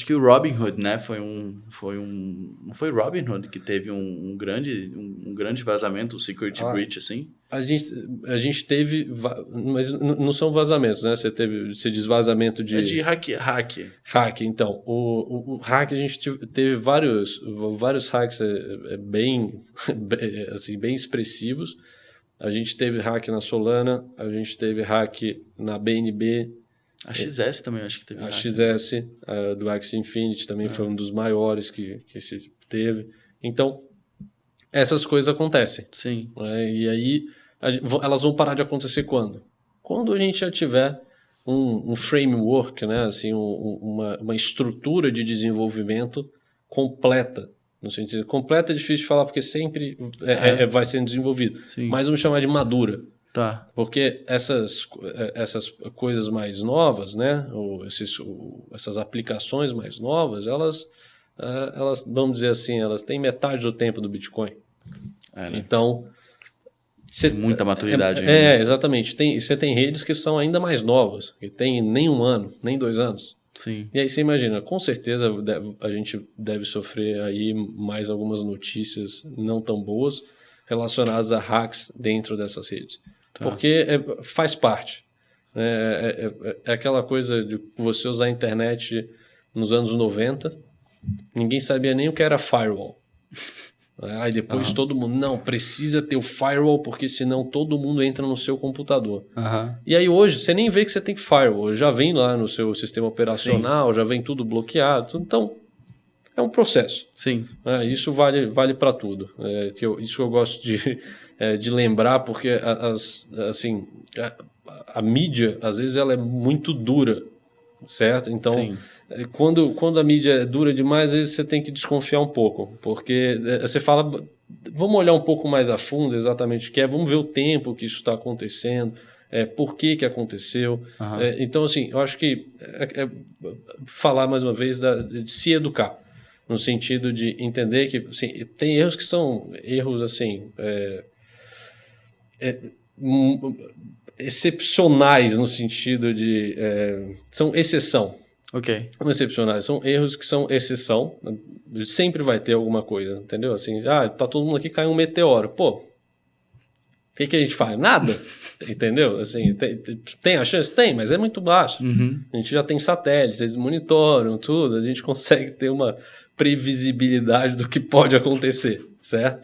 Acho que o Robinhood, né? Não foi Robinhood que teve um grande vazamento, um security breach, assim? A gente teve, mas não são vazamentos, né? Você diz vazamento de... É de hack. Hack, então. O hack, a gente teve vários hacks bem, assim, bem expressivos. A gente teve hack na Solana, a gente teve hack na BNB. A XS também, acho que teve a hack. XS, do Axie Infinity, também foi um dos maiores que se teve. Então, essas coisas acontecem. Sim. Né? E aí, elas vão parar de acontecer quando? Quando a gente já tiver um framework, né? Assim, uma estrutura de desenvolvimento completa. No sentido, completa é difícil de falar porque sempre vai sendo desenvolvido. Sim. Mas vamos chamar de madura. Tá. Porque essas coisas mais novas, né? Essas aplicações mais novas, elas, vamos dizer assim, elas têm metade do tempo do Bitcoin. Né? Então... Tem muita maturidade ainda. Exatamente. Você tem redes que são ainda mais novas, que tem nem 1 ano, nem 2 anos. Sim. E aí você imagina, com certeza a gente deve sofrer aí mais algumas notícias não tão boas relacionadas a hacks dentro dessas redes. Tá. Porque faz parte. É aquela coisa de você usar a internet nos anos 90, ninguém sabia nem o que era firewall. Aí depois todo mundo, não, precisa ter o firewall porque senão todo mundo entra no seu computador. E aí hoje você nem vê que você tem firewall, já vem lá no seu sistema operacional, já vem tudo bloqueado. Então é um processo. Sim. Isso vale para tudo. Isso que eu gosto de lembrar, porque assim, a mídia às vezes ela é muito dura, certo? Então... Sim. Quando a mídia é dura demais, às vezes você tem que desconfiar um pouco, porque você fala, vamos olhar um pouco mais a fundo exatamente o que é, vamos ver o tempo que isso está acontecendo, por que aconteceu. Então, assim, eu acho que falar mais uma vez de se educar, no sentido de entender que assim, tem erros que são erros assim, excepcionais no sentido de... são exceção. Ok. Não excepcionais, são erros que são exceção. Sempre vai ter alguma coisa, entendeu? Assim, tá todo mundo aqui, cai um meteoro. Pô, o que a gente faz? Nada, entendeu? Assim, tem a chance? Tem, mas é muito baixa. A gente já tem satélites, eles monitoram tudo, a gente consegue ter uma previsibilidade do que pode acontecer, certo?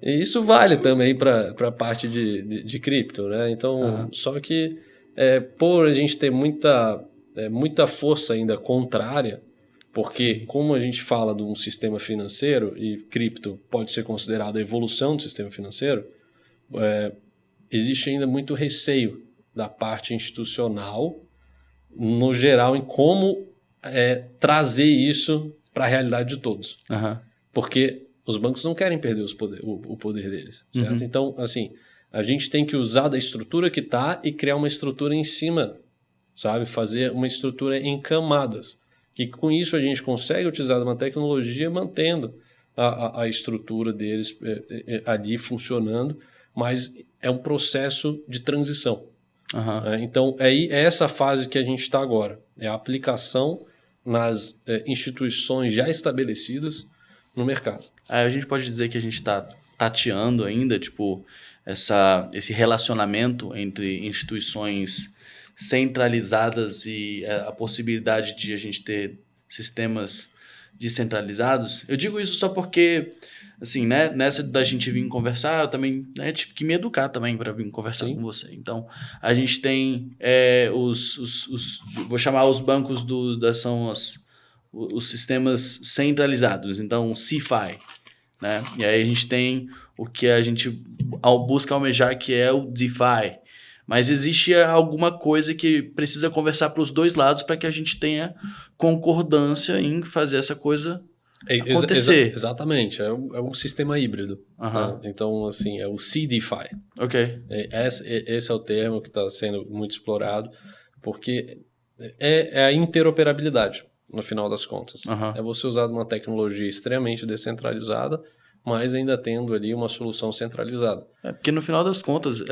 E isso vale também para a parte de cripto, né? Então, só que por a gente ter muita força ainda contrária, porque como a gente fala de um sistema financeiro e cripto pode ser considerado a evolução do sistema financeiro, existe ainda muito receio da parte institucional no geral em como trazer isso para a realidade de todos. Porque os bancos não querem perder o poder deles, certo? Então, assim, a gente tem que usar da estrutura que está e criar uma estrutura em cima, sabe? Fazer uma estrutura em camadas. Que com isso a gente consegue utilizar uma tecnologia mantendo a estrutura deles ali funcionando, mas é um processo de transição. Então é essa fase que a gente está agora. É a aplicação nas instituições já estabelecidas no mercado. A gente pode dizer que a gente está tateando ainda, tipo, esse relacionamento entre instituições centralizadas e a possibilidade de a gente ter sistemas descentralizados. Eu digo isso só porque, assim, né, nessa da gente vir conversar, eu também tive que me educar também para vir conversar com você. Então, a gente tem vou chamar os bancos são os sistemas centralizados, então CeFi, né? E aí a gente tem o que a gente busca almejar, que é o DeFi. Mas existe alguma coisa que precisa conversar para os dois lados para que a gente tenha concordância em fazer essa coisa acontecer. Exatamente, é um sistema híbrido. Né? Então, assim, é o CeDeFi. Ok. Esse é o termo que está sendo muito explorado, porque é a interoperabilidade, no final das contas. É você usar uma tecnologia extremamente descentralizada, mas ainda tendo ali uma solução centralizada. Porque no final das contas,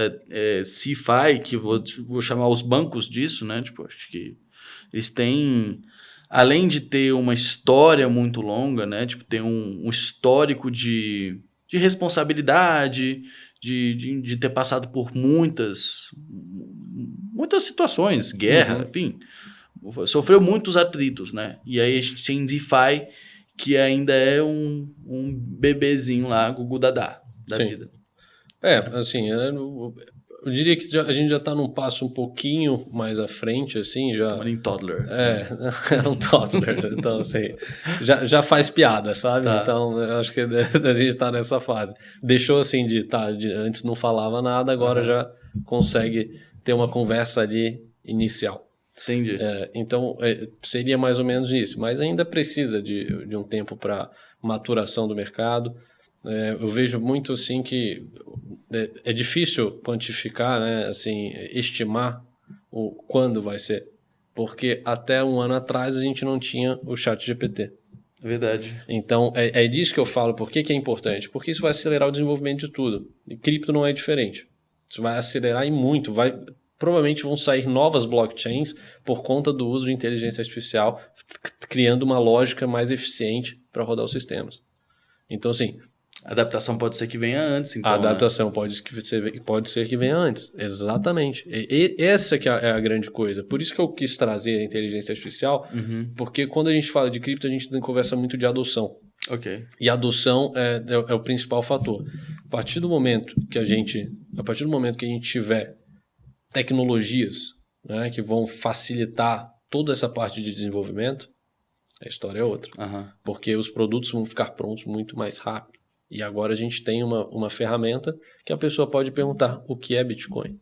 CeFi, que vou chamar os bancos disso, né? Tipo, acho que eles têm além de ter uma história muito longa, né? Tipo, ter um histórico de responsabilidade, de ter passado por muitas situações, guerra, enfim, sofreu muitos atritos, né? E aí a gente tem DeFi, que ainda é um bebezinho lá, Gugu Dadá da vida. Assim, eu diria que a gente já está num passo um pouquinho mais à frente, assim, já... Chamando em toddler. É um toddler, então assim, já faz piada, sabe? Tá. Então, eu acho que a gente está nessa fase. Deixou assim antes não falava nada, agora já consegue ter uma conversa ali inicial. Entendi. Então, seria mais ou menos isso, mas ainda precisa de um tempo para maturação do mercado. Eu vejo muito assim que é difícil quantificar, né, assim, estimar quando vai ser, porque até um ano atrás a gente não tinha o ChatGPT. É verdade. Então, é disso que eu falo. Por que é importante? Porque isso vai acelerar o desenvolvimento de tudo. E cripto não é diferente. Isso vai acelerar e muito. Provavelmente vão sair novas blockchains por conta do uso de inteligência artificial, criando uma lógica mais eficiente para rodar os sistemas. Então, assim... A adaptação pode ser que venha antes, então, a adaptação, né? pode ser que venha antes, exatamente. Essa que é a grande coisa. Por isso que eu quis trazer a inteligência artificial, porque quando a gente fala de cripto, a gente conversa muito de adoção. Ok. E a adoção é o principal fator. A partir do momento que a gente tiver tecnologias, né, que vão facilitar toda essa parte de desenvolvimento, a história é outra. Porque os produtos vão ficar prontos muito mais rápido. E agora a gente tem uma ferramenta que a pessoa pode perguntar o que é Bitcoin.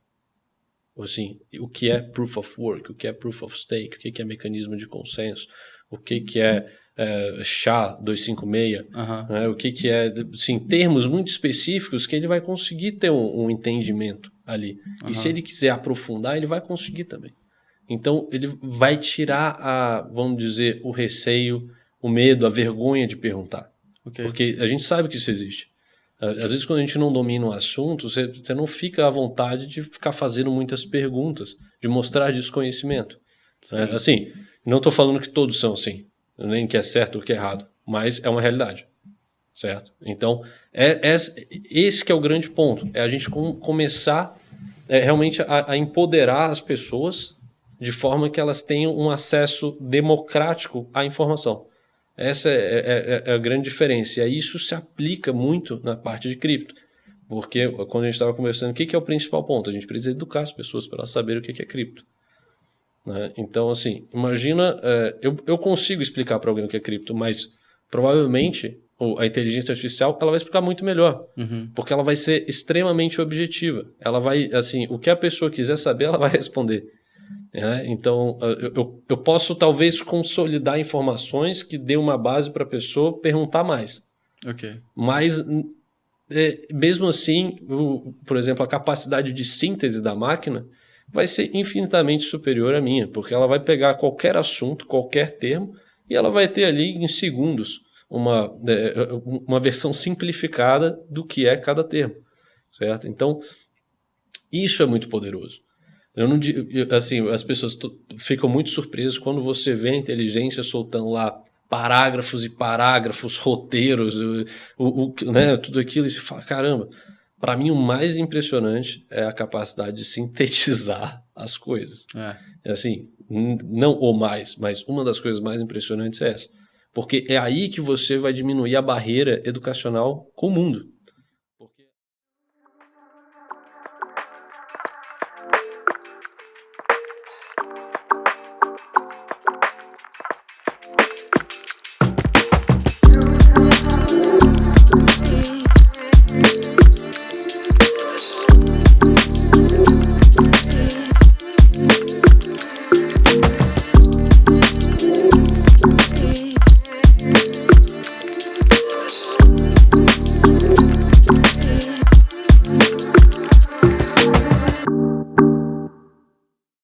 Ou assim, o que é Proof of Work, o que é Proof of Stake, o que é mecanismo de consenso, o que é SHA-256, né? O que é, assim, termos muito específicos que ele vai conseguir ter um entendimento ali. E se ele quiser aprofundar, ele vai conseguir também. Então, ele vai tirar, vamos dizer, o receio, o medo, a vergonha de perguntar. Okay. Porque a gente sabe que isso existe. Às vezes, quando a gente não domina um assunto, você não fica à vontade de ficar fazendo muitas perguntas, de mostrar desconhecimento. Assim, não estou falando que todos são assim, nem que é certo ou que é errado, mas é uma realidade, certo? Então, esse que é o grande ponto, é a gente começar realmente a empoderar as pessoas de forma que elas tenham um acesso democrático à informação. Essa é a grande diferença. E aí isso se aplica muito na parte de cripto. Porque quando a gente estava conversando, o que é o principal ponto? A gente precisa educar as pessoas para elas saberem o que é cripto. Né? Então, assim, imagina... eu consigo explicar para alguém o que é cripto, mas provavelmente a inteligência artificial ela vai explicar muito melhor. Porque ela vai ser extremamente objetiva. Ela vai, assim, o que a pessoa quiser saber, ela vai responder. Então, eu posso talvez consolidar informações que dê uma base para a pessoa perguntar mais. Okay. Mas, mesmo assim, por exemplo, a capacidade de síntese da máquina vai ser infinitamente superior à minha, porque ela vai pegar qualquer assunto, qualquer termo, e ela vai ter ali em segundos uma versão simplificada do que é cada termo. Certo? Então, isso é muito poderoso. Assim, as pessoas ficam muito surpresas quando você vê a inteligência soltando lá parágrafos e parágrafos, roteiros, né, tudo aquilo, e você fala, caramba, para mim o mais impressionante é a capacidade de sintetizar as coisas. Assim, não o mais, mas uma das coisas mais impressionantes é essa. Porque é aí que você vai diminuir a barreira educacional com o mundo.